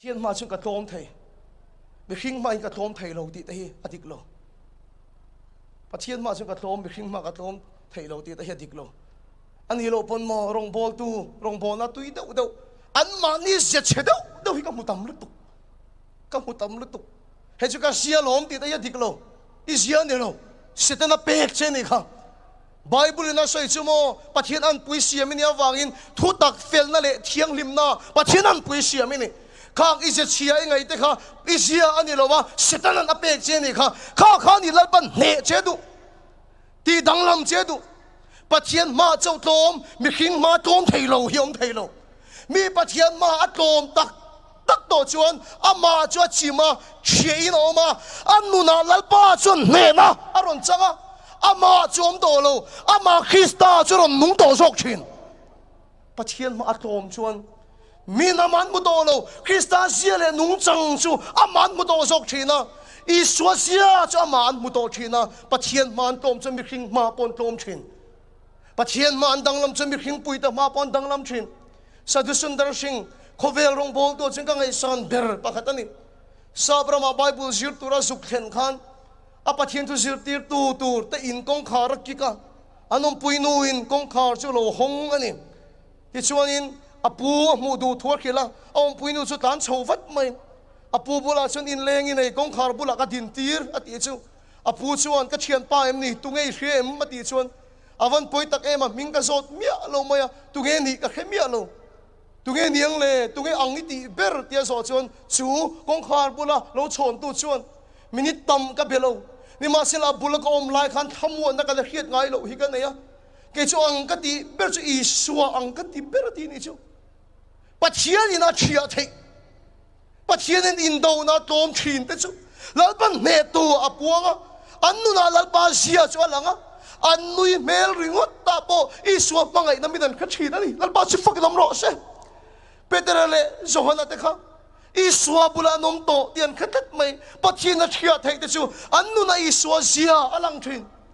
thiên ma chung cả tôm thầy bị khinh ma cả tôm thầy lâu thì đây adik lo và thiên ma chung cả tôm bị khinh ma cả tôm thầy lâu thì đây adik lo anh hiểu pon mo rong bol na tui đâu đâu anh mà ni sẽ chết đâu đâu hi kamu tam lu tu hết cho cả xia lom thì đây adik lo xia này lo sẽ tên là bẹt trên này không Bible na soi chumo pathian an pui siam ni awangin thu tak fel na le thiang lim na pathian an pui siam ni khang ise chia ngai te kha isia ani lo wa setan an apek che ni kha ni lal pan ne che du ti dang lam che du pathian ma chau tom mi khing ma tom thei lo hiom thei lo mi pathian ma atom tak to chuan ama chu chima che in oma anu na lal pa chun ne na aron changa ama chom to lo ama Krista churon nung to sok chin pathian ma atom chuan min aman mu to lo Krista sia le nung chang chu aman mu to sok china Iswa sia chu aman mu to china pathian man tom chu mi khing ma pon tom chin pathian man danglam chu mi khing pui ta ma pon danglam chin Sadhu Sundar Singh khovel rong bol to chang ngai san ber pakhatani sabrama Bible zir tura zuk khen khan apathian tu zir tir tu te in kong khar kika anom puinu in kong khar chu lo hong ani ti chuanin apu mu du thua khila om puinu chu tan chovat mai apu bula chun in leng in ei kong khar bula ka din tir ati chu apu chuan ka thian pa em ni tungei hre ati chuan avan poi tak em ming ka zot mia lo maya tunge ni ka khemia lo tunge niang le tunge ang ti ber tia zo chuan chu kong khar bula lo chon tu chuan minit tam ka belo ni ma sila bula ko om lai khan thamu na ka la hiat ngai lo hi ka ne ya ke chu ang ka ti ber chu I suwa ang ka ti ber ti ni chu pathian ina thia thei pathian in do na tom thin te chu lalpan ne tu apuanga annu na lalpa sia chu alanga annui mel ringot ta po I suwa mangai na midan kha thina ni lalpa chi fak lam ro se peterale zohana te kha Iswa bula nom to tian khatat mai pathian na thia thei te chu annu na Iswa sia alang thin